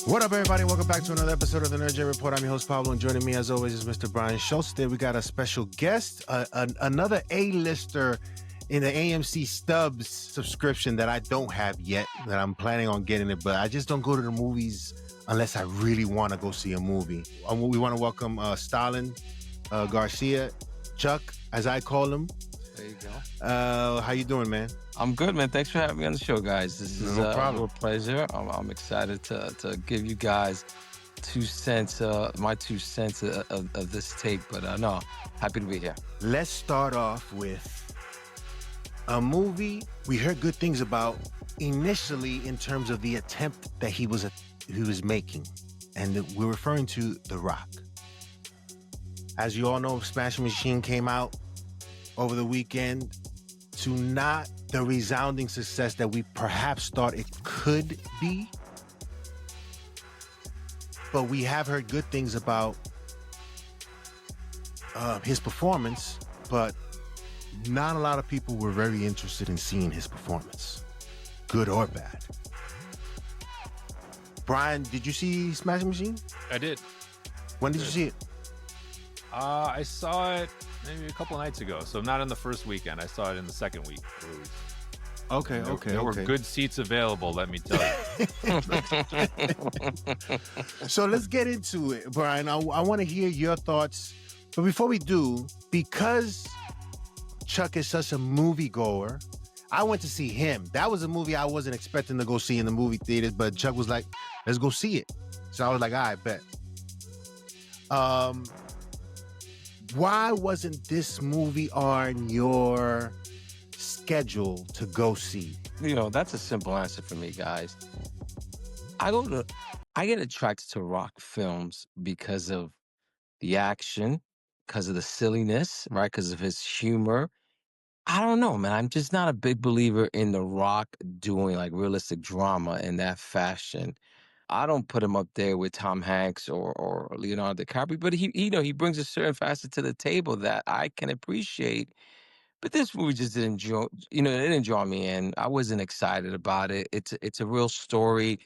What up, everybody? Welcome back to another episode of the Nerd Jet Report. I'm your host, Pablo, and joining me, as always, is Mr. Brian Schultz. Today, we got a special guest, another A-lister in the AMC Stubs subscription that I don't have yet, that I'm planning on getting it, but I just don't go to the movies unless I really want to go see a movie. We want to welcome Stalin, Garcia, Chuck, as I call him. There you go. How you doing, man? I'm good, man. Thanks for having me on the show, guys. This is No problem. a real pleasure. I'm excited to give you guys my 2 cents of this take. But no, happy to be here. Let's start off with a movie we heard good things about initially in terms of the attempt that he was making, and we're referring to The Rock. As you all know, Smashing Machine came out over the weekend to not the resounding success that we perhaps thought it could be. But we have heard good things about his performance, but not a lot of people were very interested in seeing his performance, good or bad. Brian, did you see Smashing Machine? I did. When did you see it? I saw it maybe a couple nights ago, so not in the first weekend. I saw it in the second week release. Okay. There were good seats available, let me tell you. So let's get into it, Brian. I want to hear your thoughts. But before we do, because Chuck is such a moviegoer, I went to see him. That was a movie I wasn't expecting to go see in the movie theaters, but Chuck was like, let's go see it. So I was like, all right, bet. Why wasn't this movie on your schedule to go see? You know, that's a simple answer for me, guys. I get attracted to rock films because of the action, because of the silliness, right? Because of his humor. I don't know, man. I'm just not a big believer in The Rock doing like realistic drama in that fashion. I don't put him up there with Tom Hanks or Leonardo DiCaprio, but he brings a certain facet to the table that I can appreciate. But this movie just it didn't draw me in. I wasn't excited about it. It's a real story.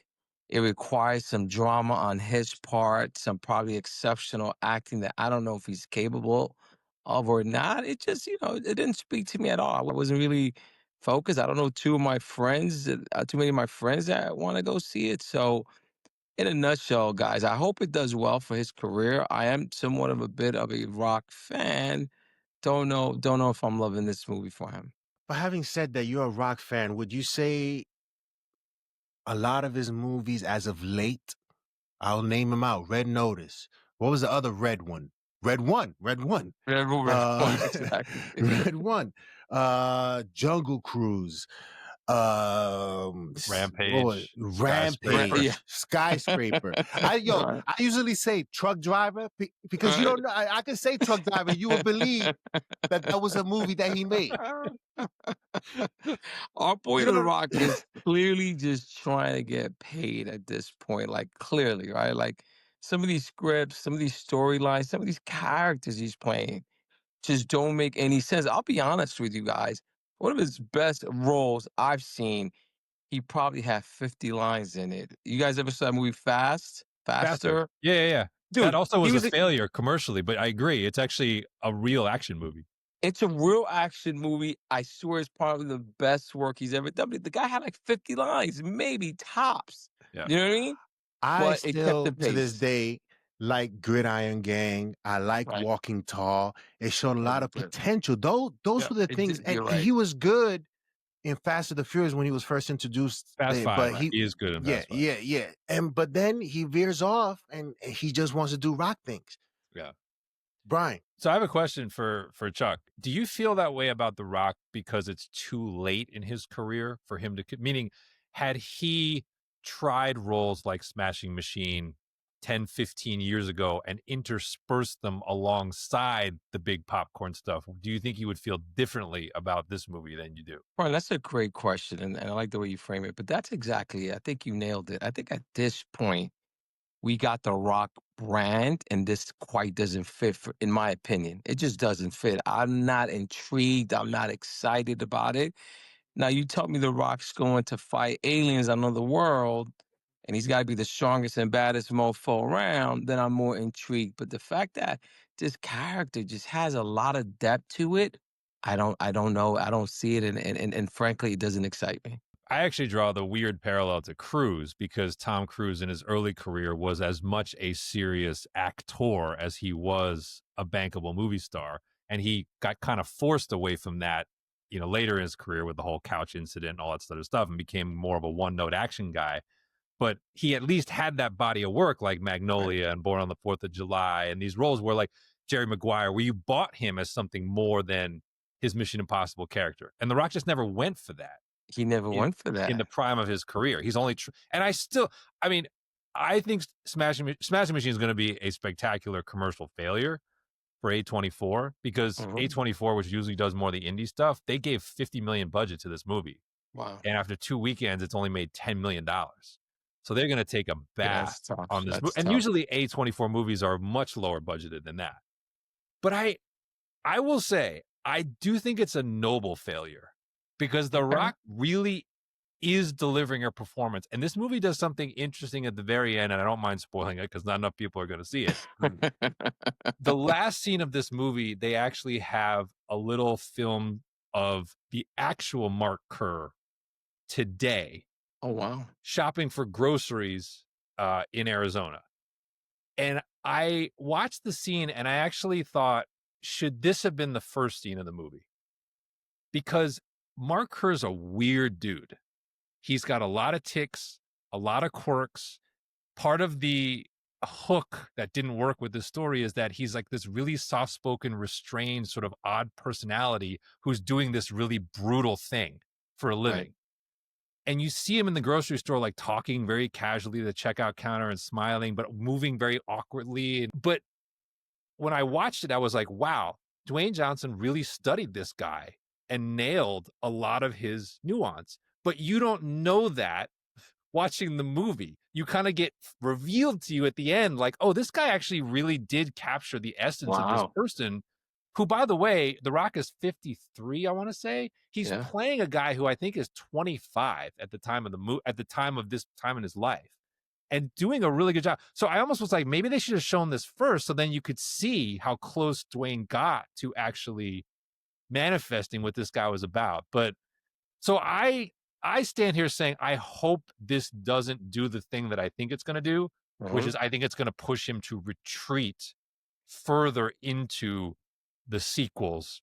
It requires some drama on his part, some probably exceptional acting that I don't know if he's capable of or not. It just, it didn't speak to me at all. I wasn't really focused. I don't know too many of my friends that want to go see it. So in a nutshell, guys, I hope it does well for his career. I am somewhat of a bit of a rock fan. Don't know if I'm loving this movie for him. But having said that, you're a Rock fan. Would you say a lot of his movies as of late, I'll name them out, Red Notice. What was the other Red one? Red One. Exactly. Red One. Jungle Cruise. Rampage. Skyscraper. I usually say truck driver because you don't know. I can say truck driver. You would believe that was a movie that he made. Our boy The Rock is clearly just trying to get paid at this point. Like clearly, right? Like some of these scripts, some of these storylines, some of these characters he's playing just don't make any sense. I'll be honest with you guys. One of his best roles I've seen, he probably had 50 lines in it. You guys ever saw that movie Faster? Yeah. Dude, that also was a failure commercially, but I agree. It's actually a real action movie. It's a real action movie. I swear it's probably the best work he's ever done. The guy had like 50 lines, maybe tops. Yeah. You know what I mean? I still, to this day, like Gridiron Gang. I like Walking Tall. It showed a lot of potential. Those were the things. And he was good in Fast and the Furious when he was first introduced. Fast Five. He is good in Fast Five. Yeah. But then he veers off and he just wants to do rock things. Yeah. Brian. So I have a question for Chuck. Do you feel that way about The Rock because it's too late in his career for him to, meaning had he tried roles like Smashing Machine 10, 15 years ago and interspersed them alongside the big popcorn stuff, do you think you would feel differently about this movie than you do? Brian, that's a great question, and I like the way you frame it, but that's exactly it. I think you nailed it. I think at this point, we got the Rock brand, and this quite doesn't fit, in my opinion. It just doesn't fit. I'm not intrigued. I'm not excited about it. Now, you tell me the Rock's going to fight aliens on another world, and he's got to be the strongest and baddest mofo around, then I'm more intrigued. But the fact that this character just has a lot of depth to it, I don't know. I don't see it, and frankly, it doesn't excite me. I actually draw the weird parallel to Cruise because Tom Cruise in his early career was as much a serious actor as he was a bankable movie star. And he got kind of forced away from that, later in his career with the whole couch incident and all that sort of stuff and became more of a one-note action guy. But he at least had that body of work like Magnolia and Born on the 4th of July and these roles where like Jerry Maguire, where you bought him as something more than his Mission Impossible character. And The Rock just never went for that. He never went for that In the prime of his career. He's only, and I think Smashing Machine is going to be a spectacular commercial failure for A24 because A24, which usually does more of the indie stuff, they gave $50 million budget to this movie. Wow. And after 2 weekends, it's only made $10 million. So they're going to take a bath on this movie. And usually A24 movies are much lower budgeted than that. But I will say, I do think it's a noble failure because The Rock really is delivering a performance. And this movie does something interesting at the very end, and I don't mind spoiling it because not enough people are going to see it. The last scene of this movie, they actually have a little film of the actual Mark Kerr today. Oh, wow. Shopping for groceries in Arizona. And I watched the scene and I actually thought, should this have been the first scene of the movie? Because Mark Kerr's a weird dude. He's got a lot of tics, a lot of quirks. Part of the hook that didn't work with this story is that he's like this really soft-spoken, restrained, sort of odd personality who's doing this really brutal thing for a living. Right. And you see him in the grocery store, like talking very casually to the checkout counter and smiling, but moving very awkwardly. But when I watched it, I was like, wow, Dwayne Johnson really studied this guy and nailed a lot of his nuance. But you don't know that watching the movie. You kind of get revealed to you at the end, like, oh, this guy actually really did capture the essence of this person who, by the way, The Rock is 53, I want to say. He's playing a guy who I think is 25 at the time of this time in his life and doing a really good job. So I almost was like, maybe they should have shown this first so then you could see how close Dwayne got to actually manifesting what this guy was about. But so I stand here saying, I hope this doesn't do the thing that I think it's going to do, which is I think it's going to push him to retreat further into the sequels,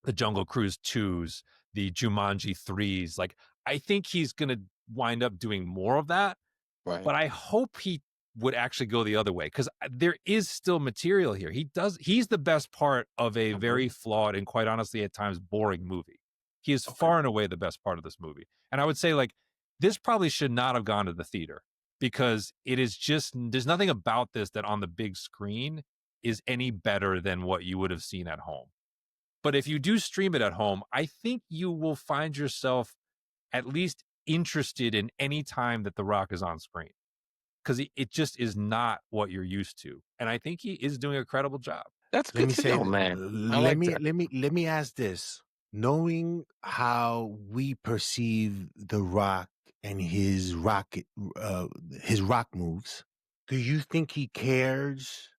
the Jungle Cruise 2s, the Jumanji 3s. Like, I think he's going to wind up doing more of that. Right. But I hope he would actually go the other way because there is still material here. He's the best part of a very flawed and quite honestly at times boring movie. He is far and away the best part of this movie. And I would say like this probably should not have gone to the theater because it is just, there's nothing about this that on the big screen is any better than what you would have seen at home. But if you do stream it at home, I think you will find yourself at least interested in any time that The Rock is on screen because it just is not what you're used to. And I think he is doing a credible job. That's good to know, man. Let me ask this. Knowing how we perceive The Rock and his rock moves, do you think he cares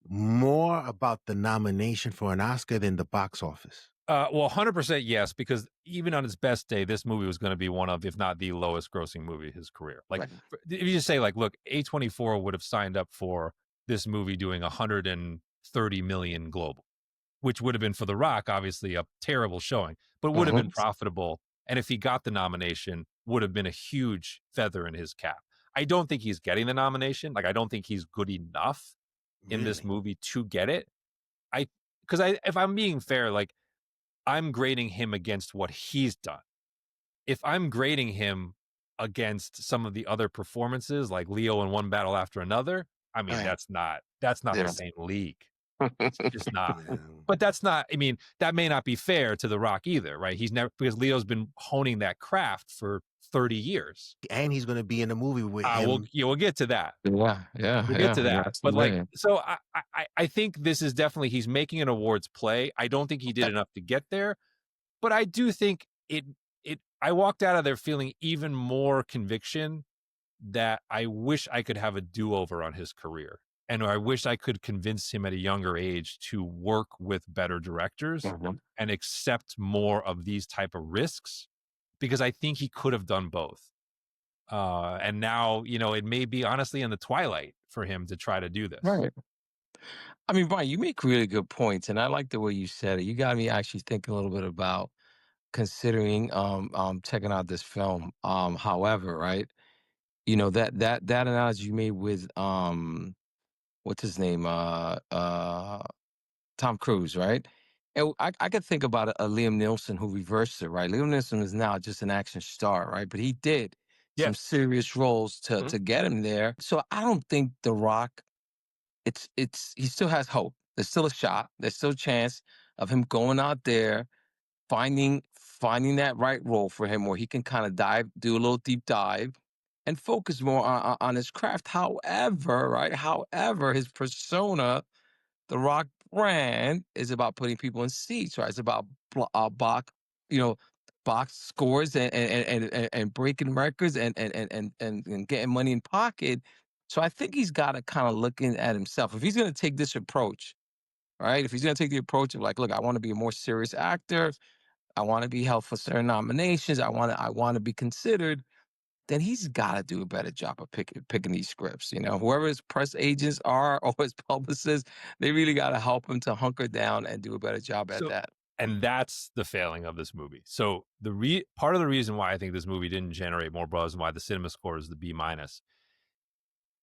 more about the nomination for an Oscar than the box office? Well, 100% yes, because even on its best day, this movie was going to be one of, if not the lowest grossing movie of his career. Like, if you just say, like, look, A24 would have signed up for this movie doing 130 million global, which would have been for The Rock, obviously a terrible showing, but would have been profitable. And if he got the nomination, would have been a huge feather in his cap. I don't think he's getting the nomination. Like, I don't think he's good enough in this movie to get it. If I'm being fair, like, I'm grading him against what he's done. If I'm grading him against some of the other performances, like Leo in One Battle After Another, I mean, that's not the same league. It's just not. But that's not, I mean, that may not be fair to The Rock either, right? He's never, because Leo's been honing that craft for 30 years. And he's going to be in a movie with him. We'll get to that. We'll get to that. But like, so I think this is definitely, he's making an awards play. I don't think he did enough to get there, but I do think I walked out of there feeling even more conviction that I wish I could have a do-over on his career. And I wish I could convince him at a younger age to work with better directors and accept more of these type of risks, because I think he could have done both. And now, it may be honestly in the twilight for him to try to do this. Right. I mean, Brian, you make really good points, and I like the way you said it. You got me actually thinking a little bit about considering checking out this film. However, right, that analogy you made with what's his name, Tom Cruise, right? And I could think about a Liam Neeson who reversed it, right? Liam Neeson is now just an action star, right? But he did some serious roles to get him there. So I don't think The Rock. He still has hope. There's still a shot. There's still a chance of him going out there, finding that right role for him where he can kind of do a little deep dive and focus more on his craft. However, his persona, the Rock brand, is about putting people in seats, right? It's about box scores and breaking records and getting money in pocket. So I think he's got to kind of look in at himself. If he's going to take this approach, right? If he's going to take the approach of like, look, I want to be a more serious actor. I want to be held for certain nominations. I want to be considered. Then he's got to do a better job of picking these scripts. Whoever his press agents are or his publicists, they really got to help him to hunker down and do a better job at that. And that's the failing of this movie. So part of the reason why I think this movie didn't generate more buzz and why the cinema score is the B-.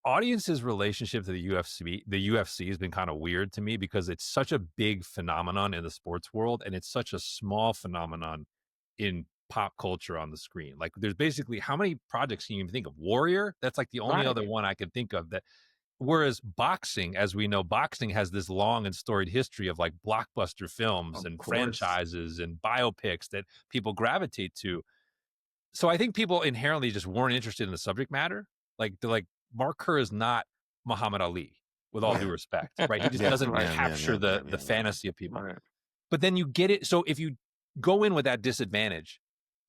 Audience's relationship to the UFC has been kind of weird to me because it's such a big phenomenon in the sports world and it's such a small phenomenon in pop culture on the screen. Like there's basically, how many projects can you even think of? Warrior? That's like the only other one I can think of that. Whereas boxing, as we know, boxing has this long and storied history of like blockbuster films and franchises and biopics that people gravitate to. So I think people inherently just weren't interested in the subject matter. Like they're like, Mark Kerr is not Muhammad Ali, with all due respect, right? He just doesn't capture the fantasy of people. Right. But then you get it. So if you go in with that disadvantage,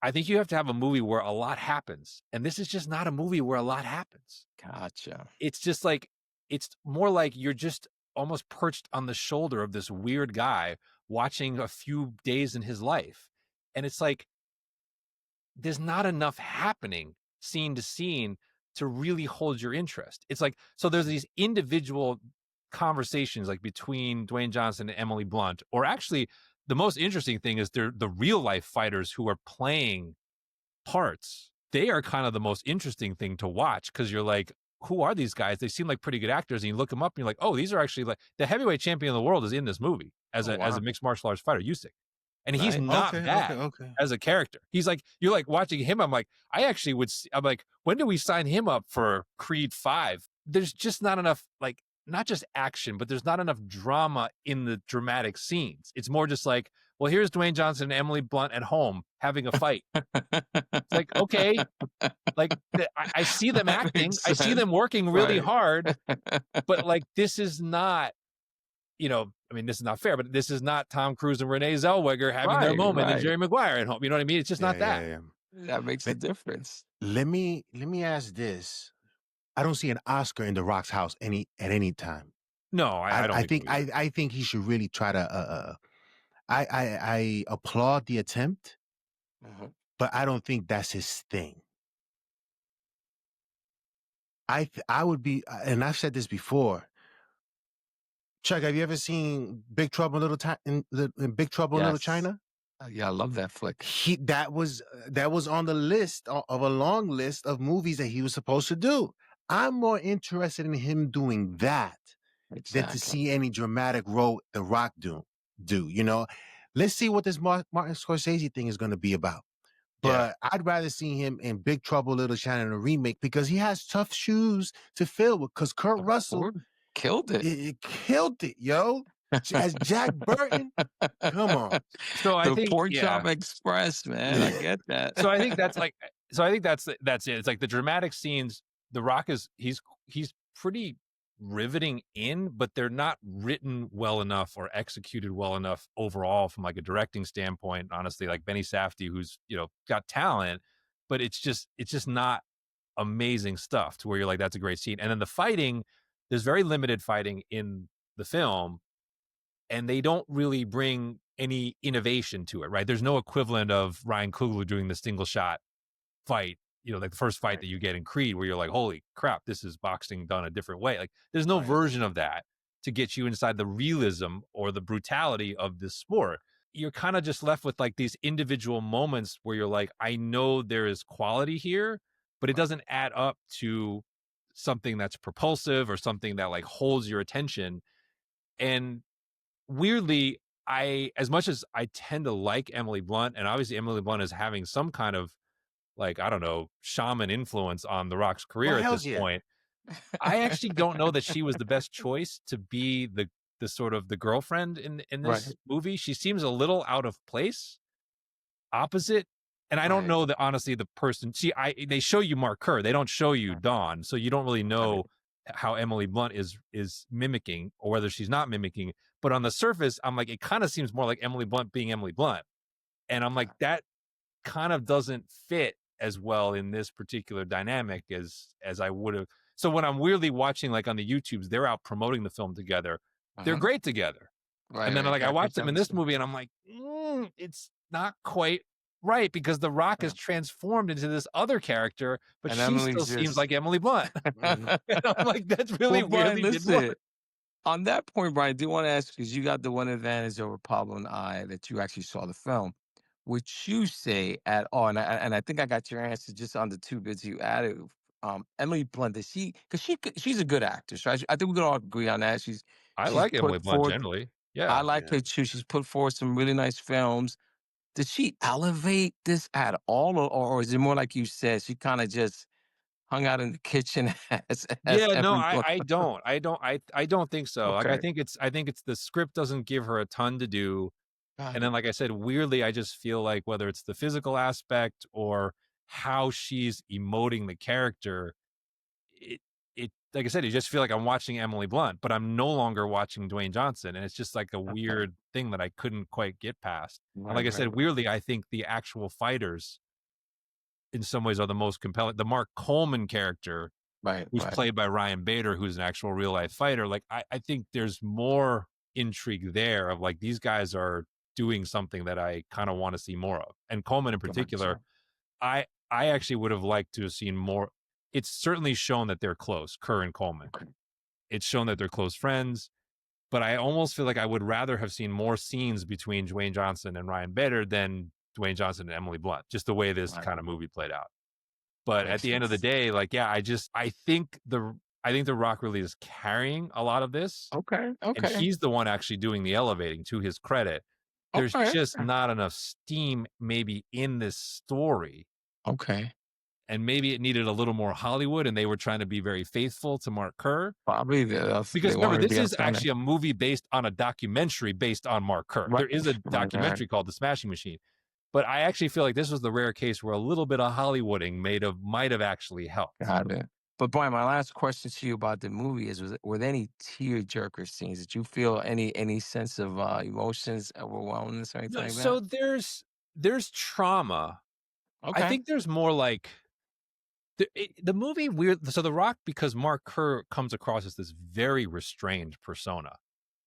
I think you have to have a movie where a lot happens. And this is just not a movie where a lot happens. Gotcha. It's just like, it's more like you're just almost perched on the shoulder of this weird guy watching a few days in his life. And it's like, there's not enough happening scene to scene to really hold your interest. It's like, so there's these individual conversations like between Dwayne Johnson and Emily Blunt, or actually the most interesting thing is they're the real life fighters who are playing parts. They are kind of the most interesting thing to watch because you're like, who are these guys? They seem like pretty good actors. And you look them up and you're like, oh, these are actually like the heavyweight champion of the world is in this movie as a mixed martial arts fighter, Usyk. And he's not bad as a character. He's like, you're like watching him. I'm like, I'm like, when do we sign him up for Creed 5? There's just not enough, like, not just action, but there's not enough drama in the dramatic scenes. It's more just like, well, here's Dwayne Johnson and Emily Blunt at home having a fight. It's like, okay, like I see them acting. I see them working really hard, but like, this is not, I mean, this is not fair, but this is not Tom Cruise and Renee Zellweger having their moment and Jerry Maguire at home. You know what I mean? It's just not that. Yeah. That makes a difference. Let me ask this. I don't see an Oscar in The Rock's house at any time. No, I don't think I think he should really try to I applaud the attempt, but I don't think that's his thing. I would be, and I've said this before. Chuck, have you ever seen Big Trouble in Big Trouble in Little China? Yeah, I love that flick. That was on the list of a long list of movies that he was supposed to do. I'm more interested in him doing that than to see any dramatic role The Rock do. Let's see what this Martin Scorsese thing is going to be about. But I'd rather see him in Big Trouble in Little China in a remake because he has tough shoes to fill with. Because Kurt Russell killed it. It killed it, yo. As Jack Burton, come on. So I think Pork Chop Express, man. I get that. So I think that's like. So I think that's it. It's like the dramatic scenes. The Rock he's pretty riveting in, but they're not written well enough or executed well enough overall from like a directing standpoint. Honestly, like Benny Safdie, who's got talent, but it's just not amazing stuff to where you're like, that's a great scene. And then the fighting, there's very limited fighting in the film, and they don't really bring any innovation to it, right? There's no equivalent of Ryan Coogler doing the single shot fight, like the first fight that you get in Creed, where you're like, holy crap, this is boxing done a different way. Like, there's no version of that to get you inside the realism or the brutality of this sport. You're kind of just left with like these individual moments where you're like, I know there is quality here, but it doesn't add up to something that's propulsive or something that like holds your attention. And weirdly, as much as I tend to like Emily Blunt, and obviously Emily Blunt is having some kind of, like, I don't know, shaman influence on The Rock's career at this point, I actually don't know that she was the best choice to be the sort of the girlfriend in this movie. She seems a little out of place, opposite. And I don't know that, honestly, the person, they show you Mark Kerr, they don't show you Dawn, so you don't really know how Emily Blunt is mimicking, or whether she's not mimicking. But on the surface, I'm like, it kind of seems more like Emily Blunt being Emily Blunt. And I'm like, that kind of doesn't fit as well in this particular dynamic as I would have. So when I'm weirdly watching, like on the YouTubes, they're out promoting the film together. They're great together. And then I watch them in this movie and I'm like, it's not quite right, because The Rock is transformed into this other character, but and she still seems like Emily Blunt. And I'm like, that's really weirdly didn't work. On that point, Brian, I do want to ask, because you got the one advantage over Pablo and I, that you actually saw the film. Would you say at all, and I think I got your answer just on the 2 bits you added, Emily Blunt, because she's a good actress, right? I think we can all agree on that. I like Emily Blunt generally. Yeah, I like her too. She's put forward some really nice films. Did she elevate this at all, or is it more like you said, she kind of just hung out in the kitchen as no, I don't think so. Okay. Like, I think it's the script doesn't give her a ton to do. And then, like I said, weirdly, I just feel like whether it's the physical aspect or how she's emoting the character, it like I said, you just feel like I'm watching Emily Blunt, but I'm no longer watching Dwayne Johnson. And it's just like a weird thing that I couldn't quite get past. And like I said, weirdly, I think the actual fighters in some ways are the most compelling. The Mark Coleman character, who's played by Ryan Bader, who's an actual real life fighter. Like, I think there's more intrigue there of like, these guys are doing something that I kind of want to see more of. And Coleman in particular, I actually would have liked to have seen more. It's certainly shown that they're close, Kerr and Coleman. It's shown that they're close friends, but I almost feel like I would rather have seen more scenes between Dwayne Johnson and Ryan Bader than Dwayne Johnson and Emily Blunt, just the way this kind of movie played out. But at the end of the day, like, yeah, I think the Rock really is carrying a lot of this. Okay. And he's the one actually doing the elevating, to his credit. There's just not enough steam maybe in this story. Okay. And maybe it needed a little more Hollywood, and they were trying to be very faithful to Mark Kerr. Probably. Because remember, this is actually a movie based on a documentary based on Mark Kerr. There is a documentary called The Smashing Machine. But I actually feel like this was the rare case where a little bit of Hollywooding might have actually helped. Got it. But Brian, my last question to you about the movie is: were there any tear-jerker scenes? Did you feel any sense of emotions, overwhelmness, or anything like that? So there's trauma. Okay. I think there's more like the movie weird. So The Rock, because Mark Kerr comes across as this very restrained persona.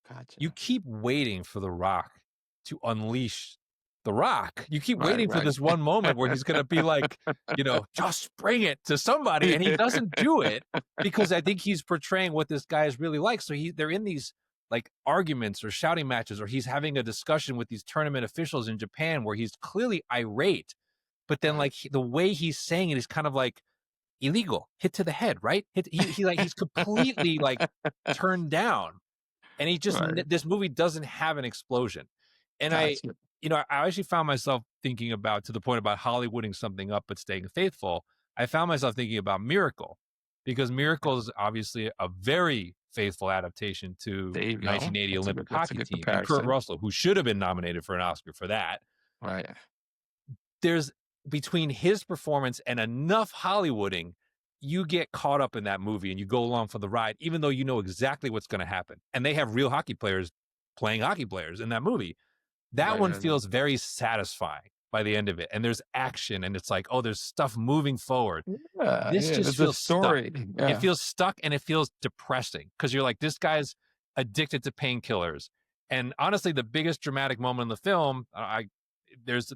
Gotcha. You keep waiting for The Rock to unleash The Rock. You keep waiting for this one moment where he's going to be like, just bring it to somebody. And he doesn't do it because I think he's portraying what this guy is really like. So they're in these like arguments or shouting matches, or he's having a discussion with these tournament officials in Japan where he's clearly irate. But then like the way he's saying it is kind of like illegal, hit to the head, right? He's completely like turned down. And he just, this movie doesn't have an explosion. And I actually found myself thinking about, to the point about Hollywooding something up but staying faithful, I found myself thinking about Miracle, because Miracle is obviously a very faithful adaptation to the 1980 Olympic hockey team. And Kurt Russell, who should have been nominated for an Oscar for that. Right. There's, between his performance and enough Hollywooding, you get caught up in that movie and you go along for the ride, even though you know exactly what's going to happen. And they have real hockey players playing hockey players in that movie. That one feels very satisfying. by the end of it, and there's action, and it's like, oh, there's stuff moving forward. Yeah, This just there's a feels stuck. story. It Yeah, feels stuck, and it feels depressing because you're like, this guy's addicted to painkillers. And honestly, the biggest dramatic moment in the film, there's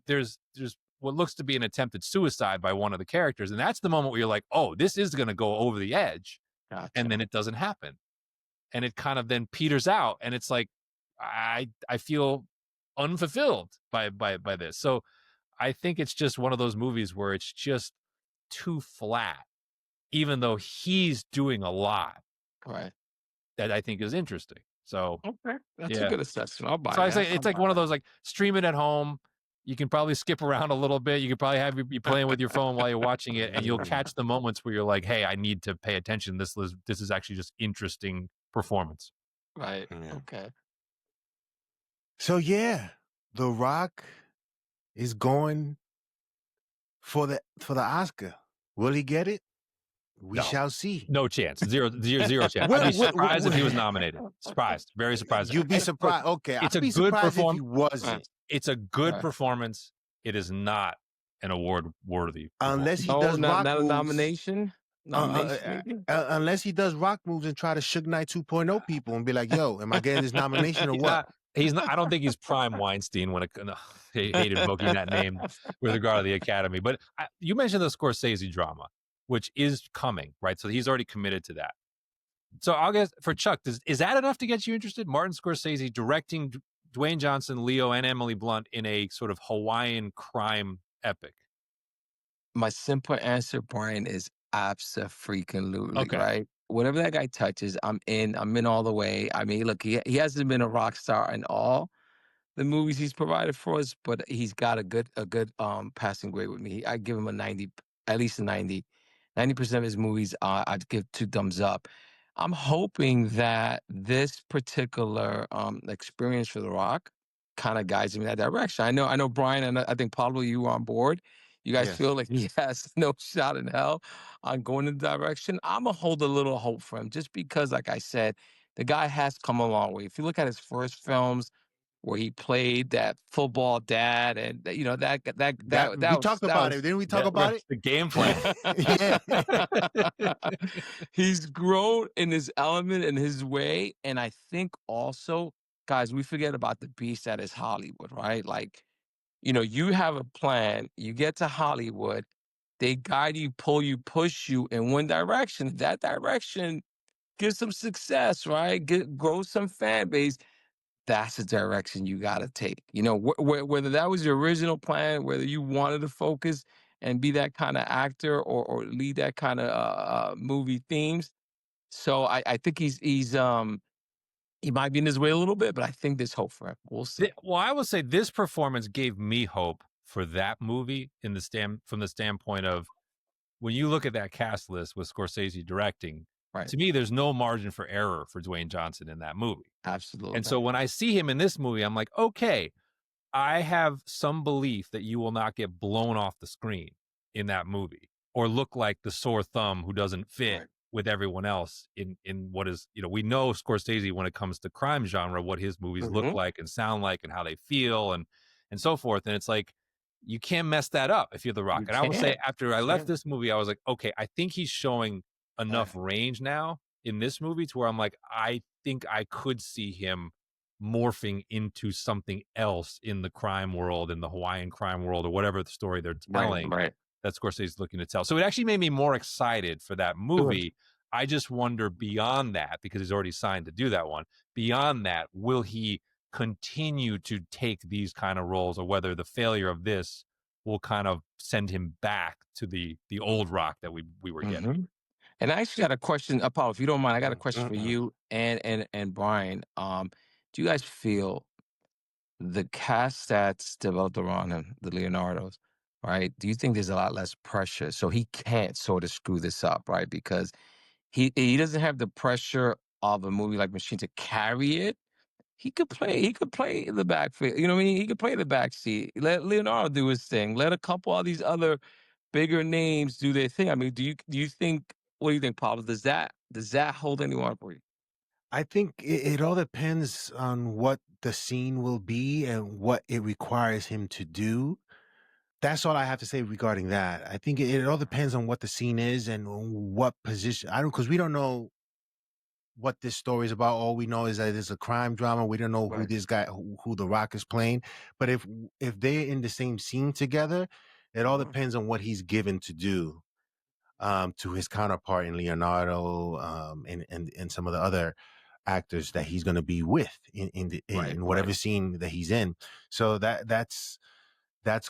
what looks to be an attempted suicide by one of the characters, and that's the moment where you're like, oh, this is going to go over the edge, gotcha. and then it doesn't happen, and it kind of then peters out, and it's like, I feel unfulfilled by this. So I think it's just one of those movies where it's just too flat, even though he's doing a lot Right. that I think is interesting. So Okay, that's a yeah. good assessment. I'll buy So I that. say it's like one of those, like, stream it at home. You can probably skip around a little bit. You could probably have you playing with your phone while you're watching it, and you'll catch the moments where you're like, "Hey, I need to pay attention. This is actually just interesting performance." Right. Yeah. Okay. So yeah, The Rock is going for the Oscar. Will he get it? We No. shall see. No chance. Zero chance. What- I'd be what- surprised if he was what- nominated. Surprised. Very surprised. You'd be And surprised. look, Okay, it's I'd a be good surprised if he wasn't. It's a good Right. performance. It is not an award worthy. Unless he No, does not rock a moves. nomination. Nomination. Maybe? Unless he does rock moves and try to Suge Knight 2.0 people and be like, yo, am I getting this nomination or what? He's not. I don't think he's prime Weinstein when it. Hate invoking that name with regard to the Academy. But you mentioned the Scorsese drama, which is coming, right? So he's already committed to that. So I'll guess for Chuck, is that enough to get you interested? Martin Scorsese directing Dwayne Johnson, Leo, and Emily Blunt in a sort of Hawaiian crime epic. My simple answer, Brian, is abso-freaking-lutely, Okay. right? Whatever that guy touches, I'm in. I'm in all the way. I mean, look, he hasn't been a rock star in all the movies he's provided for us, but he's got a good passing grade with me. I give him a 90, at least a 90. 90% of his movies, I'd give 2 thumbs up. I'm hoping that this particular experience for The Rock kind of guides him in that direction. I know, Brian, and I think Pablo, you were on board. You guys Yes. feel like he has no shot in hell on going in the direction. I'm going to hold a little hope for him just because, like I said, the guy has come a long way. If you look at his first films where he played that football dad and, you know, that we talked about it. Didn't we talk about it? The game plan. Yeah. He's grown in his element and his way. And I think also, guys, we forget about the beast that is Hollywood, right? Like, you know, you have a plan, you get to Hollywood, they guide you, pull you, push you in one direction. That direction gives some success, right? Grow some fan base. That's the direction you got to take. You know, whether that was your original plan, whether you wanted to focus and be that kind of actor or lead that kind of movie themes. So I think he might be in his way a little bit, but I think there's hope for him. We'll see. Well, I will say this performance gave me hope for that movie from the standpoint of, when you look at that cast list with Scorsese directing, Right. to me, there's no margin for error for Dwayne Johnson in that movie. Absolutely. And so when I see him in this movie, I'm like, okay, I have some belief that you will not get blown off the screen in that movie or look like the sore thumb who doesn't fit Right. with everyone else in what is, we know Scorsese when it comes to crime genre, what his movies look like and sound like and how they feel and so forth. And it's like, you can't mess that up if you're The Rock. And I will say, after I left this movie, I was like, okay, I think he's showing enough range now in this movie to where I'm like, I think I could see him morphing into something else in the crime world, in the Hawaiian crime world, or whatever the story they're telling that Scorsese is looking to tell. So it actually made me more excited for that movie. I just wonder, beyond that, because he's already signed to do that one, beyond that, will he continue to take these kind of roles, or whether the failure of this will kind of send him back to the old Rock that we were getting. And I actually got a question, Paul, if you don't mind, I got a question for you and Brian. Do you guys feel the cast that's developed around him, the Leonardos, right? Do you think there's a lot less pressure? So he can't sort of screw this up, right? Because he doesn't have the pressure of a movie like Machine to carry it. He could play the backfield. You know what I mean? He could play the back seat. Let Leonardo do his thing. Let a couple of these other bigger names do their thing. I mean, do you think, what do you think, Pablo? Does that hold anyone for you? I think it all depends on what the scene will be and what it requires him to do. that's all I have to say regarding that. I think it all depends on what the scene is and what position. I don't, because we don't know what this story is about. All we know is that it's a crime drama. We don't know who Right. this guy, who The Rock is playing. But if they're in the same scene together, it all depends on what he's given to do, to his counterpart in Leonardo, and some of the other actors that he's going to be with in whatever scene that he's in. So that's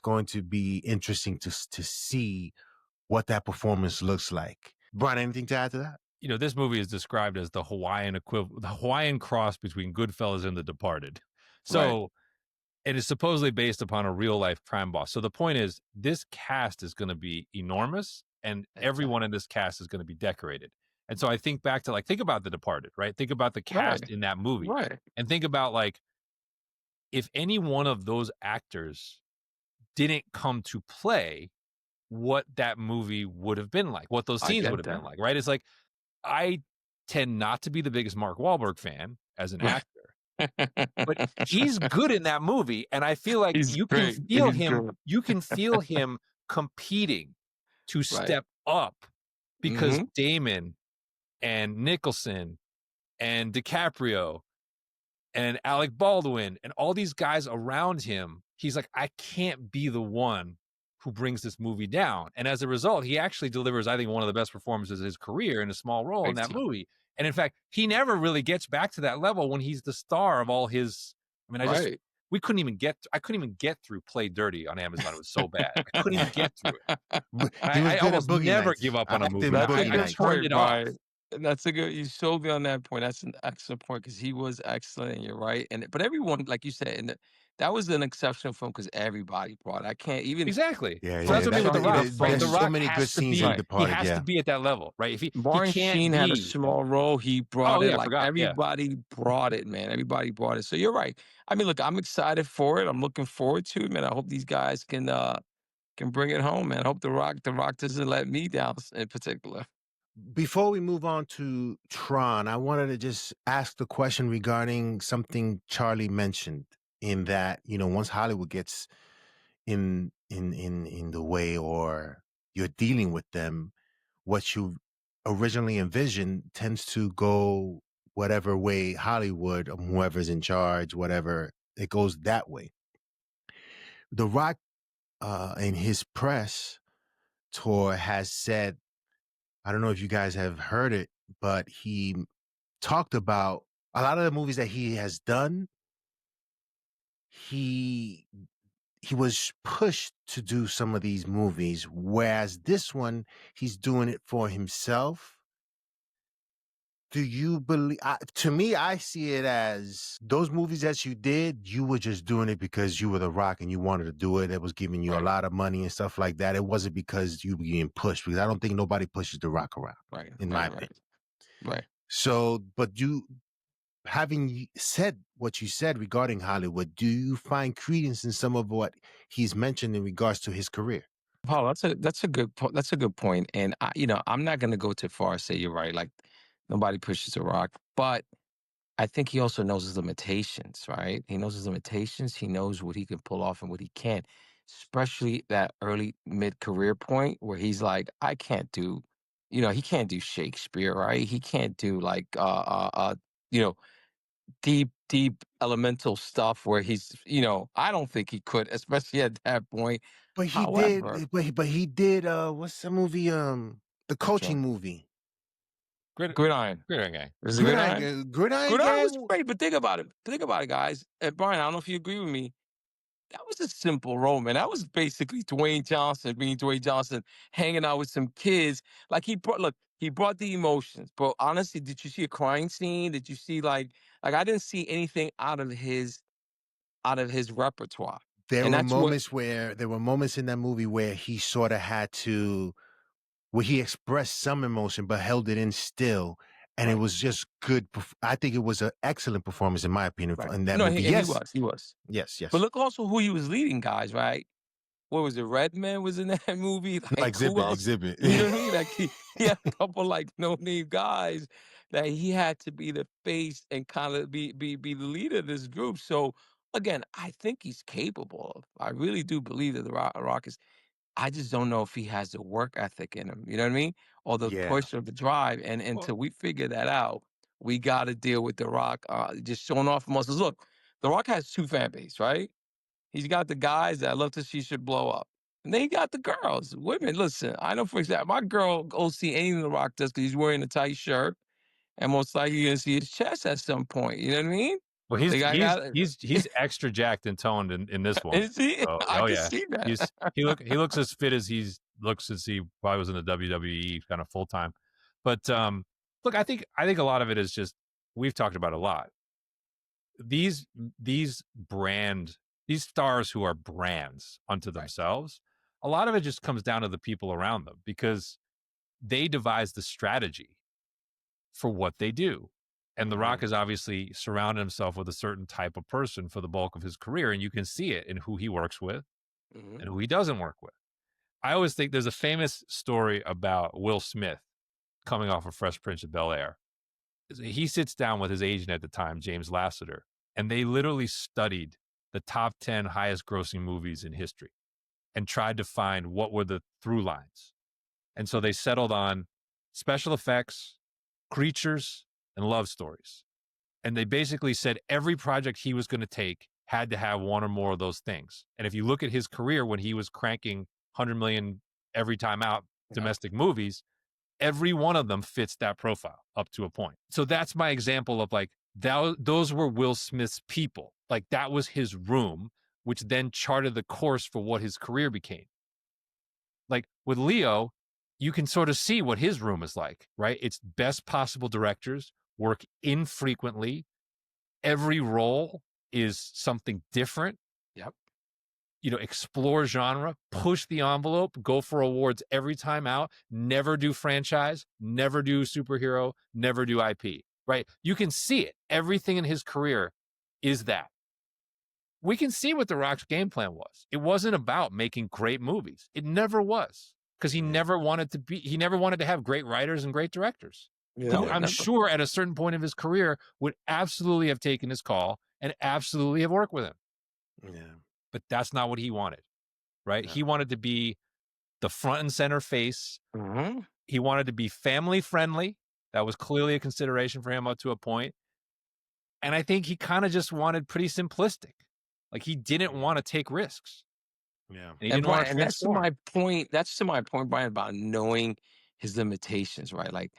going to be interesting to see what that performance looks like. Brian, anything to add to that? You know, this movie is described as the Hawaiian equivalent, the Hawaiian cross between Goodfellas and The Departed. So, it is supposedly based upon a real life crime boss. So the point is, this cast is going to be enormous, and everyone in this cast is going to be decorated. And so I think back to, like, think about The Departed, right? Think about the cast in that movie, Right. and think about, like, if any one of those actors didn't come to play, what that movie would have been like, what those I scenes get would have been that. like, right? It's like, I tend not to be the biggest Mark Wahlberg fan as an Right. actor, but he's good in that movie, and I feel like He's you can great. feel He's him. good. You can feel him competing to Right. step up because Mhm. Damon and Nicholson and DiCaprio and Alec Baldwin and all these guys around him, he's like, I can't be the one who brings this movie down. And as a result, he actually delivers, I think, one of the best performances of his career in a small role in Big that time. movie. And in fact, he never really gets back to that level when he's the star of all his. I mean, Right. I couldn't even get through Play Dirty on Amazon. It was so bad. I couldn't even get through it. He was I good at almost Boogie never Nights. give up on a Acting movie. in That's a Boogie I good Nights. turned point, it off. Brian. That's a good. You sold me on that point. That's an excellent point because he was excellent, and you're right. And but everyone, like you said, and that was an exceptional film because everybody brought it. I can't even Exactly. Yeah, So that's yeah. what I mean with The Rock, right? There's The so Rock many good has to scenes in be, right. he Departed. has to Yeah. be at that level, right? If he Martin can't Sheen had a be, small role. He brought oh it. yeah, I Like forgot. Yeah. everybody brought it, man. Everybody brought it. So you're right. I mean, look, I'm excited for it. I'm looking forward to it, man. I hope these guys can bring it home, man. I hope The Rock doesn't let me down in particular. Before we move on to Tron, I wanted to just ask the question regarding something Charlie mentioned, in that, once Hollywood gets in the way, or you're dealing with them, what you originally envisioned tends to go whatever way Hollywood, whoever's in charge, whatever, it goes that way. The Rock, in his press tour, has said, I don't know if you guys have heard it, but he talked about a lot of the movies that he has done. He was pushed to do some of these movies, whereas this one, he's doing it for himself. Do you believe? To me, I see it as those movies that you did, you were just doing it because you were The Rock and you wanted to do it. It was giving you a Right. lot of money and stuff like that. It wasn't because you were being pushed, because I don't think nobody pushes The Rock around, Right. in my Right. opinion. Right. So, but having said what you said regarding Hollywood, do you find credence in some of what he's mentioned in regards to his career? Paul, that's a good that's a good point. And I'm not gonna go too far and say you're right. Like nobody pushes a rock, but I think he also knows his limitations, right? He knows his limitations. He knows what he can pull off and what he can't, especially that early mid career point where he's like, I can't do, he can't do Shakespeare, right? He can't do like, you know, deep elemental stuff where I don't think he could, especially at that point. But he However, did. But he did. What's the movie? The which one? coaching movie. Gridiron. Gridiron Gang. Is it Gridiron? Gridiron Gridiron was Gang. great, but think about it. Think about it, guys. And Brian, I don't know if you agree with me. That was a simple role, man. That was basically Dwayne Johnson being Dwayne Johnson, hanging out with some kids. Like he brought the emotions. But honestly, did you see a crying scene? Did you see like I didn't see anything out of his repertoire. There And were that's what moments in that movie where he sort of had to, where he expressed some emotion but held it in still, and it right, was just good. I think it was an excellent performance, in my opinion, right. in that No, movie. and he Yes, was. He was. yes, But yes. look also who he was leading, guys, right? What was it? Redman was in that movie. No, Like who else? exhibit. You know what I mean? Like he had a couple like no name guys that he had to be the face and kind of be the leader of this group. So again, I think he's capable of. I really do believe that the Rock is. I just don't know if he has the work ethic in him. You know what I mean? Or the Yeah. push or the drive. And Well, until we figure that out, we got to deal with the Rock just showing off muscles. Look, the Rock has two fan base, right? He's got the guys that love to see shit blow up. And then he got the girls, women. Listen, I know for example, my girl goes see anything The Rock does because he's wearing a tight shirt, and most likely you're gonna see his chest at some point. You know what I mean? well, Like I got he's extra jacked and toned in this one. is he? So, I oh can yeah, see that. he looks as fit as looks as he probably was in the WWE kind of full time. But look, I think a lot of it is just we've talked about a lot. These these stars who are brands unto themselves, a lot of it just comes down to the people around them because they devise the strategy for what they do. And The Rock has obviously surrounded himself with a certain type of person for the bulk of his career. And you can see it in who he works with and who he doesn't work with. I always think there's a famous story about Will Smith coming off of Fresh Prince of Bel-Air. He sits down with his agent at the time, James Lasseter, and they literally studied the top 10 highest grossing movies in history and tried to find what were the through lines. And so they settled on special effects, creatures, and love stories. And they basically said every project he was going to take had to have one or more of those things. And if you look at his career when he was cranking 100 million every time out domestic movies, every one of them fits that profile up to a point. So that's my example of like, those were Will Smith's people. Like that was his room, which then charted the course for what his career became. Like with Leo, you can sort of see what his room is like, right? It's best possible directors, work infrequently. Every role is something different. Yep. Explore genre, push the envelope, go for awards every time out, never do franchise, never do superhero, never do IP, right? You can see it. Everything in his career is that. We can see what The Rock's game plan was. It wasn't about making great movies. It never was. Because he never wanted to have great writers and great directors. Who I'm sure at a certain point of his career would absolutely have taken his call and absolutely have worked with him. Yeah. But that's not what he wanted, right? He wanted to be the front and center face. He wanted to be family friendly. That was clearly a consideration for him up to a point. And I think he kind of just wanted pretty simplistic. Like he didn't want to take risks. Yeah. And he didn't want to that's to transform. my point. That's to my point, Brian, about knowing his limitations, right? Like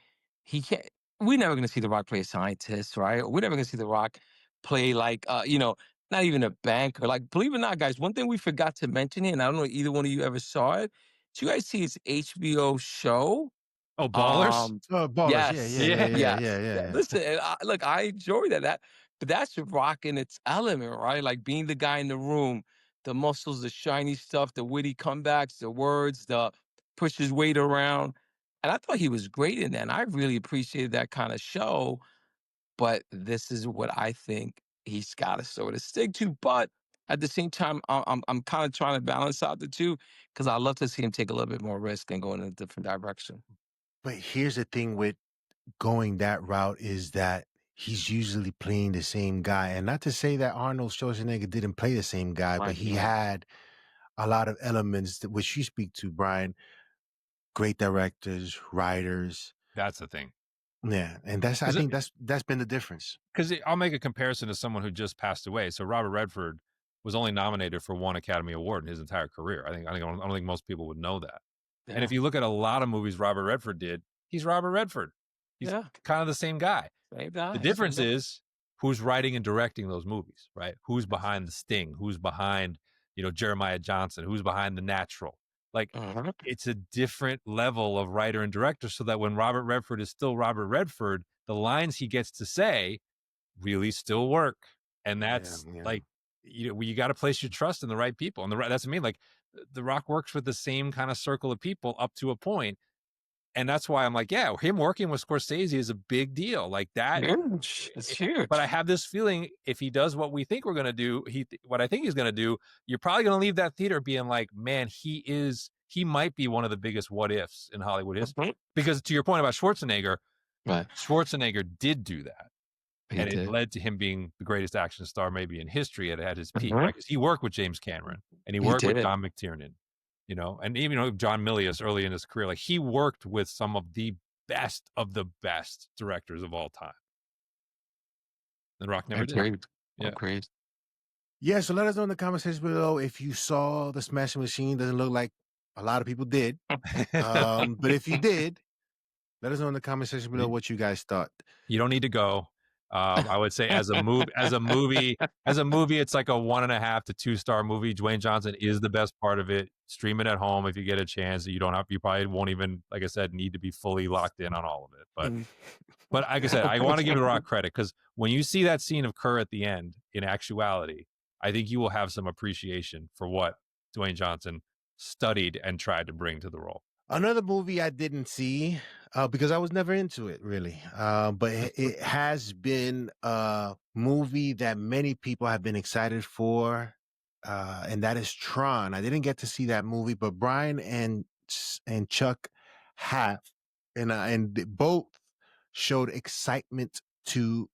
he can't. We're never going to see The Rock play a scientist, right? We're never going to see The Rock play like, not even a banker. Like, believe it or not, guys, one thing we forgot to mention here, and I don't know either one of you ever saw it. Did you guys see his HBO show? Oh, Ballers? Oh, Ballers. Yes, Yeah. Listen, and look, I enjoy that. But that's Rock in its element, right? Like being the guy in the room, the muscles, the shiny stuff, the witty comebacks, the words, the push his weight around. And I thought he was great in that. And I really appreciated that kind of show. But this is what I think he's got to sort of stick to. But at the same time, I'm kind of trying to balance out the two because I love to see him take a little bit more risk and go in a different direction. But here's the thing with going that route is that he's usually playing the same guy. And not to say that Arnold Schwarzenegger didn't play the same guy, but he had a lot of elements that which you speak to, Brian. Great directors, writers. That's the thing. Yeah. And I think that's been the difference. Because I'll make a comparison to someone who just passed away. So Robert Redford was only nominated for one Academy Award in his entire career. I don't think most people would know that. Yeah. And if you look at a lot of movies Robert Redford did, he's Robert Redford. He's kind of the same guy. The difference is who's writing and directing those movies, right? Who's behind The Sting? Who's behind, Jeremiah Johnson? Who's behind The Natural? Like, it's a different level of writer and director so that when Robert Redford is still Robert Redford, the lines he gets to say really still work. And that's like, you got to place your trust in the right people. And that's what I mean. Like, The Rock works with the same kind of circle of people up to a point. And that's why I'm like, yeah, him working with Scorsese is a big deal. Like that. It's huge. But I have this feeling if he does what we think we're going to do, what I think he's going to do, you're probably going to leave that theater being like, man, he might be one of the biggest what ifs in Hollywood history. Because to your point about Schwarzenegger, Schwarzenegger did do that. and it did. led to him being the greatest action star maybe in history at his peak, Mhm. right? Because he worked with James Cameron and he He worked with did. John McTiernan, and even John Milius early in his career. Like he worked with some of the best directors of all time. And Rock never did. Agreed. Yeah. Agreed. Yeah, so let us know in the comment section below if you saw the Smashing Machine. Doesn't look like a lot of people did. But if you did, let us know in the comment section below what you guys thought. You don't need to go. I would say as a movie, it's like a 1.5 to 2-star movie. Dwayne Johnson is the best part of it. Stream it at home if you get a chance. You probably won't even, like I said, need to be fully locked in on all of it. But like I said, I want to give it a lot of credit because when you see that scene of Kerr at the end, in actuality, I think you will have some appreciation for what Dwayne Johnson studied and tried to bring to the role. Another movie I didn't see because I was never into it really, but it has been a movie that many people have been excited for, and that is Tron. I didn't get to see that movie, but Brian and Chuck have, and both showed excitement to.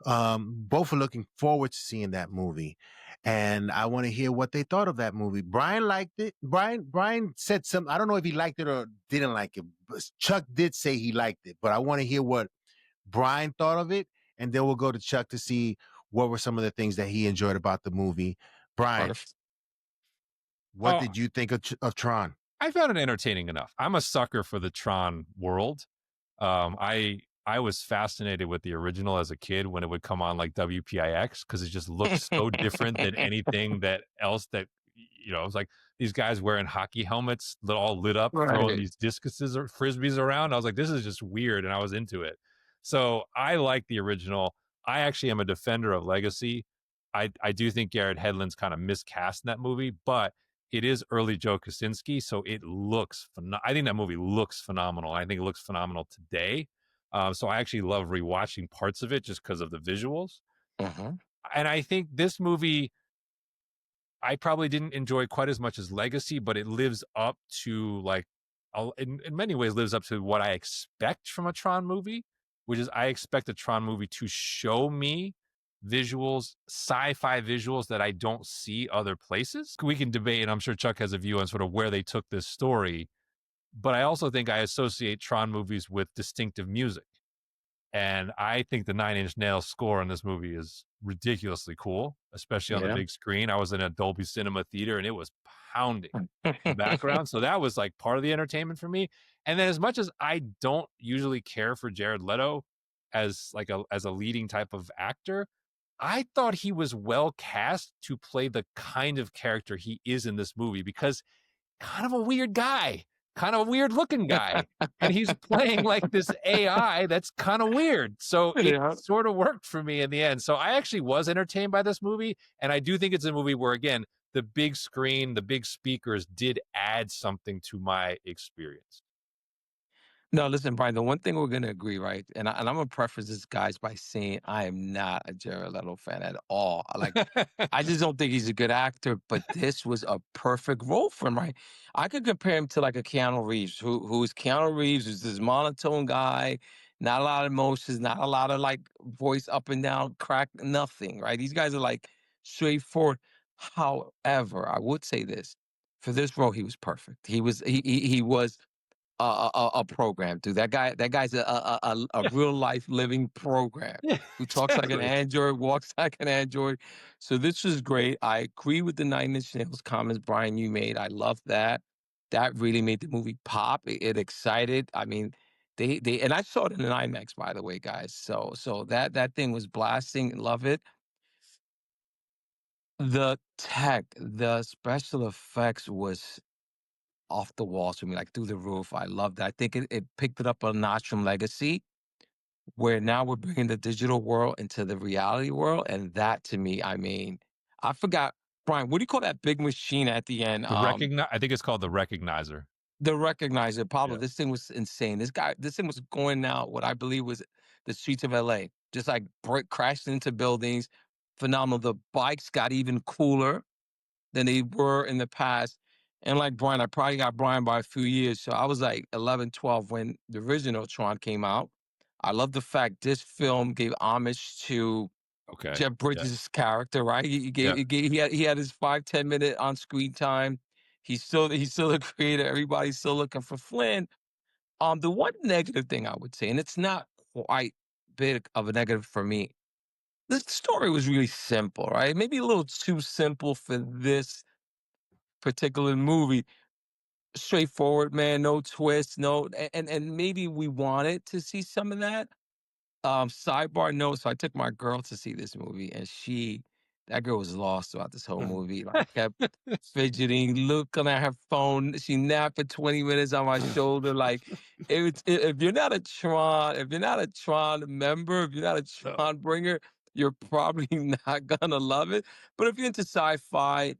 Both are looking forward to seeing that movie, and I want to hear what they thought of that movie. Brian liked it. Brian said something. I don't know if he liked it or didn't like it. But Chuck did say he liked it, but I want to hear what Brian thought of it, and then we'll go to Chuck to see what were some of the things that he enjoyed about the movie. Brian, what did you think of Tron? I found it entertaining enough. I'm a sucker for the Tron world. I was fascinated with the original as a kid when it would come on like WPIX because it just looked so different than anything else that it was like these guys wearing hockey helmets that all lit up, throwing these discuses or frisbees around. I was like, this is just weird, and I was into it. So I like the original. I actually am a defender of Legacy. I do think Garrett Hedlund's kind of miscast in that movie, but it is early Joe Kosinski, so it looks I think that movie looks phenomenal. I think it looks phenomenal today. So I actually love rewatching parts of it just because of the visuals. And I think this movie, I probably didn't enjoy quite as much as Legacy, but it lives up to in many ways lives up to what I expect from a Tron movie, which is I expect a Tron movie to show me visuals, sci-fi visuals that I don't see other places. We can debate, and I'm sure Chuck has a view on sort of where they took this story. But I also think I associate Tron movies with distinctive music. And I think the Nine Inch Nails score in this movie is ridiculously cool, especially on the big screen. I was in a Dolby Cinema theater and it was pounding in the background. So that was like part of the entertainment for me. And then as much as I don't usually care for Jared Leto as a leading type of actor, I thought he was well cast to play the kind of character he is in this movie because kind of a weird guy, kind of a weird looking guy. And he's playing like this AI that's kind of weird. So it sort of worked for me in the end. So I actually was entertained by this movie. And I do think it's a movie where, again, the big screen, the big speakers did add something to my experience. No, listen, Brian, the one thing we're going to agree, right? And I'm going to preface this, guys, by saying I am not a Jared Leto fan at all. I just don't think he's a good actor, but this was a perfect role for him, right? I could compare him to like a Keanu Reeves, who's Keanu Reeves, who's this monotone guy, not a lot of emotions, not a lot of like voice up and down, crack, nothing, right? These guys are like straightforward. However, I would say this, for this role, he was perfect. He was a program, dude. That guy's a real life living program who talks like an android, walks like an android. So this was great. I agree with the Nine Inch Nails comments, Brian, you made. I love that. That really made the movie pop. It excited. I mean, they and I saw it in an IMAX, by the way, guys. So that thing was blasting. Love it. The tech, the special effects was off the walls for me, like through the roof. I loved that. I think it picked it up a notch from Legacy, where now we're bringing the digital world into the reality world. And that to me, I mean, I forgot, Brian, what do you call that big machine at the end? I think it's called the Recognizer. The Recognizer. Pablo, Yeah. this thing was insane. This thing was going out what I believe was the streets of LA, just like crashed into buildings. Phenomenal. The bikes got even cooler than they were in the past. And like Brian, I probably got Brian by a few years. So I was like 11, 12 when the original Tron came out. I love the fact this film gave homage to Okay. Jeff Bridges' character, right? He had his 5-10 minute on screen time. He's still a creator. Everybody's still looking for Flynn. The one negative thing I would say, and it's not quite big of a negative for me, the story was really simple, right? Maybe a little too simple for this particular movie. Straightforward, man, no twist, no, and maybe we wanted to see some of that. Sidebar note, so I took my girl to see this movie, and that girl was lost throughout this whole movie. Like, kept fidgeting, looking at her phone. She napped for 20 minutes on my shoulder. Like, if you're not a Tron member, if you're not a Tron bringer, you're probably not gonna love it. But if you're into sci-fi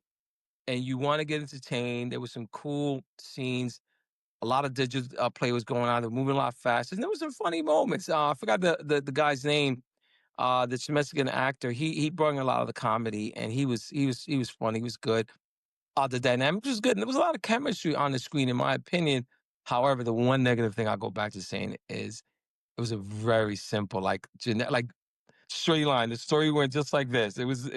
and you want to get entertained, there was some cool scenes. A lot of digital play was going on. They're moving a lot faster. And there was some funny moments. I forgot the guy's name. This Mexican actor. He brought in a lot of the comedy, and he was funny. He was good. The dynamic was good, and there was a lot of chemistry on the screen, in my opinion. However, the one negative thing I go back to saying is it was a very simple, like like straight line. The story went just like this. It was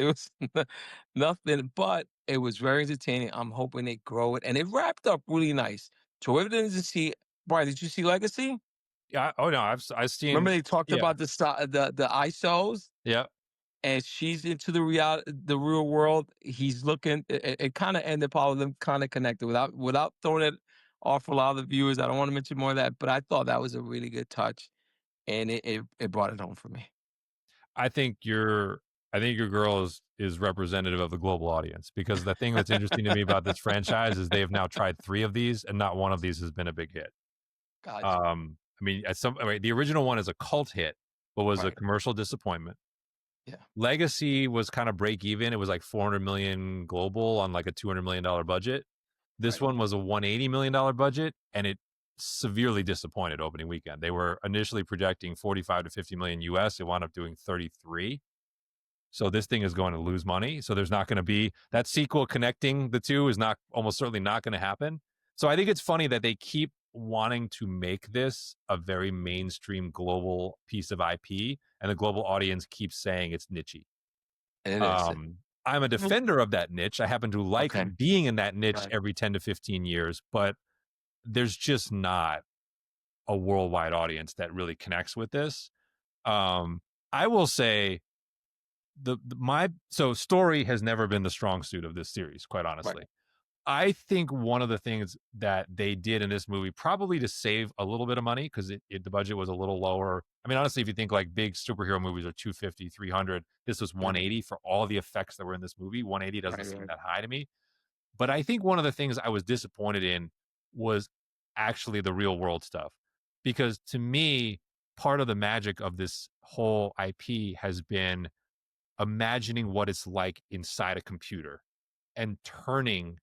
nothing, but it was very entertaining. I'm hoping they grow it, and it wrapped up really nice. So whoever didn't see, Brian, did you see Legacy? Yeah. Oh no, I've seen. Remember they talked Yeah. about the ISOs, Yeah. and she's into the real world. He's looking. It kind of ended, all of them kind of connected without throwing it off for a lot of the viewers. I don't want to mention more of that, but I thought that was a really good touch, and it brought it home for me. I think your girl is representative of the global audience, because the thing that's interesting to me about this franchise is they have now tried 3 of these and not one of these has been a big hit. Gotcha. I mean, the original one is a cult hit, but was a Right. commercial disappointment. Yeah. Legacy was kind of break even. It was like 400 million global on like a $200 million budget. This Right. one was a $180 million budget, and it severely disappointed opening weekend. They were initially projecting 45 to 50 million US. It wound up doing 33. So this thing is going to lose money. So there's not going to be that sequel connecting the two is not almost certainly not going to happen. So I think it's funny that they keep wanting to make this a very mainstream global piece of IP, and the global audience keeps saying it's niche-y. It is. I'm a defender of that niche. I happen to like Okay. being in that niche Right. every 10 to 15 years, but there's just not a worldwide audience that really connects with this. I will say so story has never been the strong suit of this series, quite honestly. Right. I think one of the things that they did in this movie, probably to save a little bit of money, because the budget was a little lower. I mean, honestly, if you think like big superhero movies are 250, 300, this was 180 for all the effects that were in this movie. 180 doesn't seem that high to me. But I think one of the things I was disappointed in was actually the real world stuff. Because to me, part of the magic of this whole IP has been imagining what it's like inside a computer and turning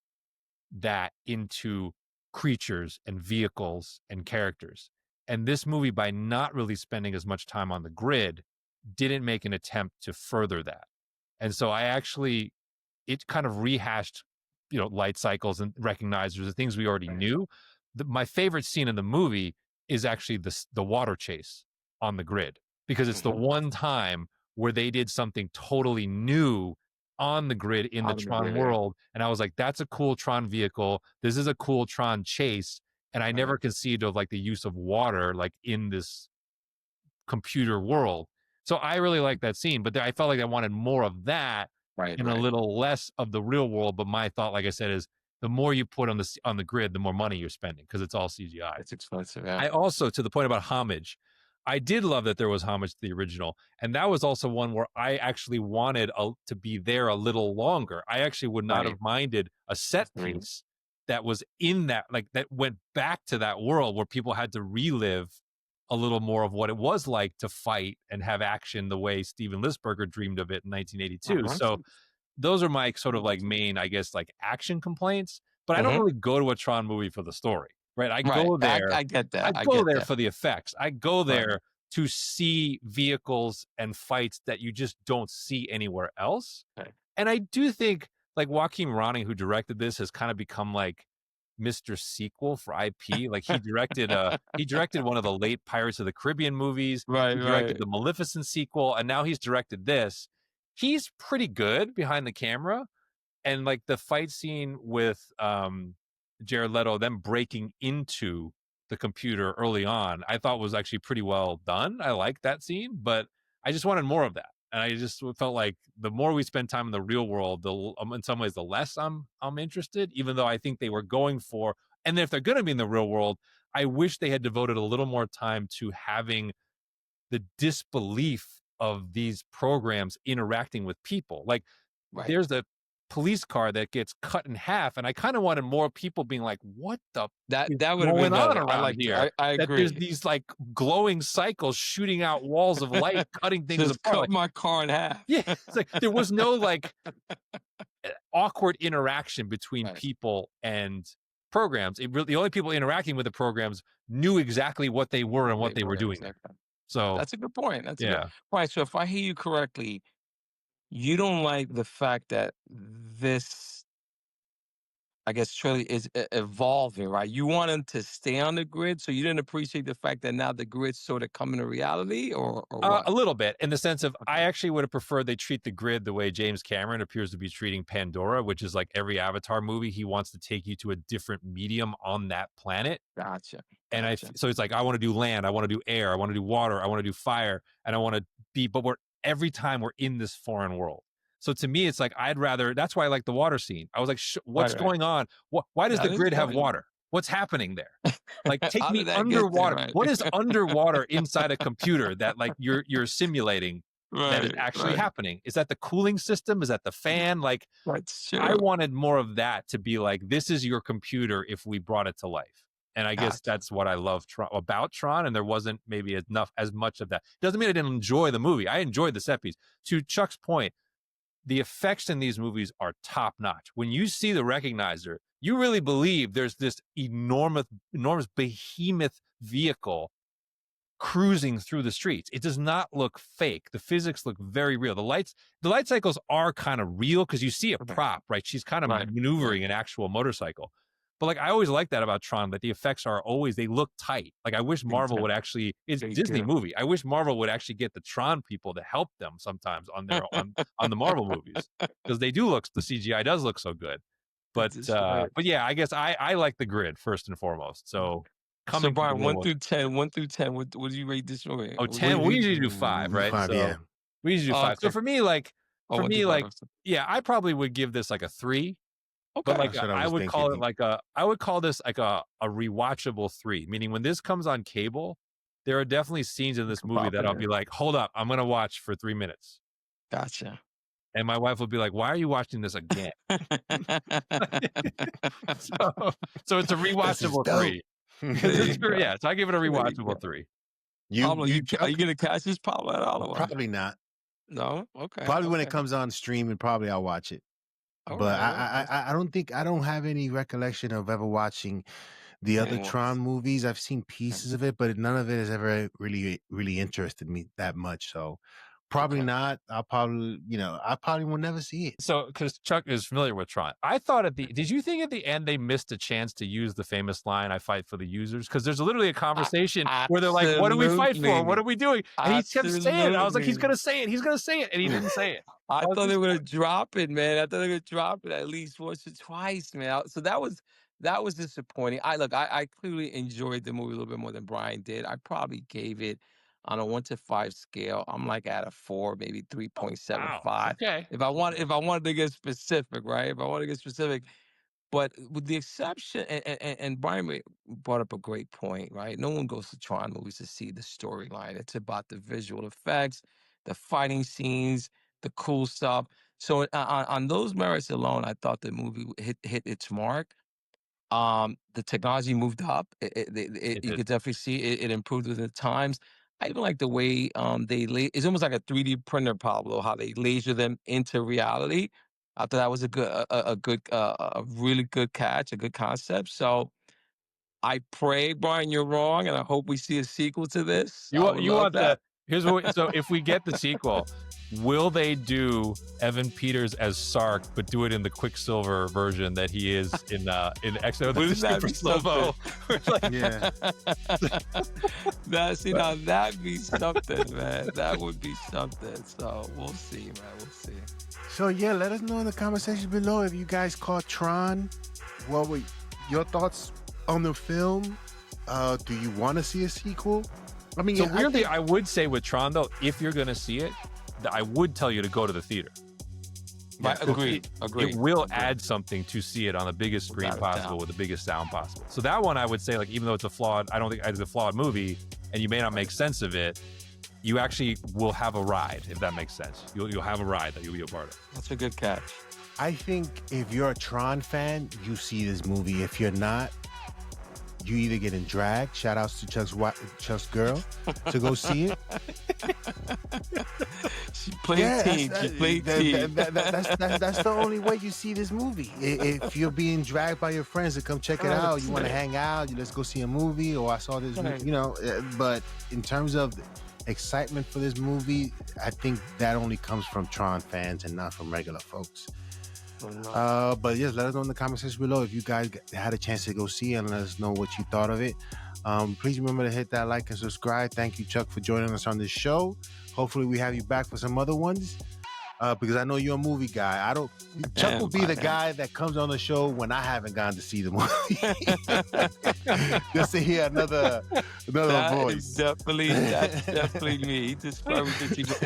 that into creatures and vehicles and characters. And this movie, by not really spending as much time on the grid, didn't make an attempt to further that. And so it kind of rehashed, light cycles and recognizers, the things we already knew. My favorite scene in the movie is actually the water chase on the grid, because it's the one time where they did something totally new on the grid in the Tron world. And I was like, that's a cool Tron vehicle. This is a cool Tron chase. And I never conceived of like the use of water, like in this computer world. So I really like that scene, but I felt like I wanted more of that and a little less of the real world. But my thought, like I said, is the more you put on the grid, the more money you're spending, because it's all CGI. It's expensive. Yeah. I also, to the point about homage, I did love that there was homage to the original. And that was also one where I actually wanted to be there a little longer. I actually would not have minded a set piece that was in that, like that went back to that world where people had to relive a little more of what it was like to fight and have action the way Steven Lisberger dreamed of it in 1982. So those are my sort of like main, I guess, like action complaints. But I don't really go to a Tron movie for the story, right? I go there. I get that. I go there for the effects. I go there to see vehicles and fights that you just don't see anywhere else. And I do think like Joaquin Ronning, who directed this, has kind of become like Mr. Sequel for IP. Like he directed one of the late Pirates of the Caribbean movies. Right, He directed right. the Maleficent sequel, and now he's directed this. He's pretty good behind the camera. And like the fight scene with Jared Leto, them breaking into the computer early on, I thought was actually pretty well done. I liked that scene, but I just wanted more of that. And I just felt like the more we spend time in the real world, in some ways, the less I'm interested. Even though I think they were going for, and if they're going to be in the real world, I wish they had devoted a little more time to having the disbelief of these programs interacting with people. Like Right. there's a police car that gets cut in half, and I kind of wanted more people being like, what the That is would have been going on better. I around like here? I That there's agree. these like glowing cycles shooting out walls of light, cutting things Just apart. cut Like, my car in half. yeah, it's like there was no like awkward interaction between Right. people and programs. The only people interacting with the programs knew exactly what they were and what they were doing there. Exactly. So That's a good point. That's a good yeah. right. So if I hear you correctly, you don't like the fact that this, I guess, truly is evolving, right? You want them to stay on the grid, so you didn't appreciate the fact that now the grid's sort of coming to reality, or what? A little bit, in the sense of I Okay. actually would have preferred they treat the grid the way James Cameron appears to be treating Pandora, which is like every Avatar movie, he wants to take you to a different medium on that planet. Gotcha. And Gotcha. so it's like, I want to do land, I want to do air, I want to do water, I want to do fire, and I want to be, but every time we're in this foreign world. So to me, it's like, I'd rather, that's why I like the water scene. I was like, what's Right. going on? Why does That the is grid have funny. water? What's happening there? Like, take How me did that get there, underwater. right? What is underwater inside a computer that like you're simulating that is Right. actually Right. happening? Is that the cooling system? Is that the fan? Like, That's I true. wanted more of that, to be like, this is your computer if we brought it to life. And I guess Gotcha. that's what I love about Tron, and there wasn't maybe as much of that. Doesn't mean I didn't enjoy the movie. I enjoyed the set piece. To Chuck's point, the effects in these movies are top notch. When you see the recognizer, you really believe there's this enormous behemoth vehicle cruising through the streets. It does not look fake. The physics look very real. The light cycles are kind of real because you see a prop, right? She's kind of maneuvering an actual motorcycle. But like, I always like that about Tron, that the effects are always, they look tight. Like, I wish Marvel would actually, it's a Disney movie. I wish Marvel would actually get the Tron people to help them sometimes on their on the Marvel movies, because they do look, the CGI does look so good. But yeah, I guess I like the grid first and foremost. So So Brian, 1 through 10, what do you rate this movie? Oh, 10. We usually do 5, right? 5, yeah. We usually do 5. Okay. So for me, like, Oh, yeah, I probably would give this like a 3. okay. But like, That's what I I was would call it thinking. like I would call this like a rewatchable 3. Meaning, when this comes on cable, there are definitely scenes in this movie that I'll be like, hold up, I'm gonna watch for 3 minutes. Gotcha. And my wife will be like, why are you watching this again? So it's a rewatchable 3. Yeah, so I give it a rewatchable 3. Pablo, are you gonna catch this, Pablo, at all? Probably not. No? Okay. Probably when it comes on stream, and probably I'll watch it. But I don't have any recollection of ever watching the other Tron movies. I've seen pieces of it, but none of it has ever really interested me that much. So probably not. I probably will never see it. So, because Chuck is familiar with Tron, I thought did you think at the end they missed a chance to use the famous line, "I fight for the users"? Because there's literally a conversation where they're like, "What do we fight for? What are we doing?" And he kept saying it. I was like, "He's gonna say it. He's gonna say it," and he didn't say it. I thought they were gonna drop it, man. I thought they were gonna drop it at least once or twice, man. So that was disappointing. I clearly enjoyed the movie a little bit more than Brian did. I probably gave it on a 1 to 5 scale. I'm like at a 4, maybe 3.75. Wow. Okay. If I wanted to get specific, right? If I want to get specific. But with the exception, and Brian brought up a great point, right? No one goes to Tron movies to see the storyline. It's about the visual effects, the fighting scenes, the cool stuff. So on those merits alone, I thought the movie hit its mark. The technology moved up. You could definitely see it improved with the times. I even like the way it's almost like a 3D printer, Pablo, how they laser them into reality. I thought that was a really good catch, a good concept. So I pray, Brian, you're wrong, and I hope we see a sequel to this. I would love that. So if we get the sequel, will they do Evan Peters as Sark, but do it in the Quicksilver version that he is in X-Men? Wouldn't that be something? Yeah. That'd be something, man. That would be something. So we'll see, man. We'll see. So yeah, let us know in the comment section below if you guys caught Tron. What were your thoughts on the film? Do you want to see a sequel? I mean, So weirdly, I would say with Tron though, if you're gonna see it, I would tell you to go to the theater. Right, agreed. It will add something to see it on the biggest screen Without a possible doubt. with the biggest sound possible. So that one, I would say, like, even though it's a flawed, I don't think it's a flawed movie, and you may not make sense of it, you actually will have a ride, if that makes sense. You'll have a ride that you'll be a part of. That's a good catch. I think if you're a Tron fan, you see this movie. If you're not, you either get in drag. Shout outs to Chuck's girl to go see it. She played team. She played team. That's the only way you see this movie. If you're being dragged by your friends to come check it out, you want to hang out, let's go see a movie, or I saw this movie, but in terms of excitement for this movie, I think that only comes from Tron fans and not from regular folks. But yes, let us know in the comment section below if you guys had a chance to go see it, and let us know what you thought of it. Please remember to hit that like and subscribe. Thank you, Chuck, for joining us on this show. Hopefully we have you back for some other ones, because I know you're a movie guy. Chuck will be the guy that comes on the show when I haven't gone to see the movie, just to hear another voice. That's definitely me. He just well,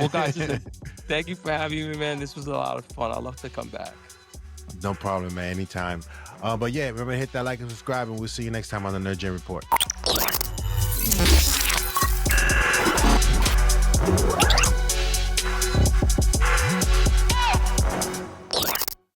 guys, listen, thank you for having me, man. This was a lot of fun. I'd love to come back. No problem, man. Anytime. But yeah, remember to hit that like and subscribe, and we'll see you next time on the Nerd Gen Report.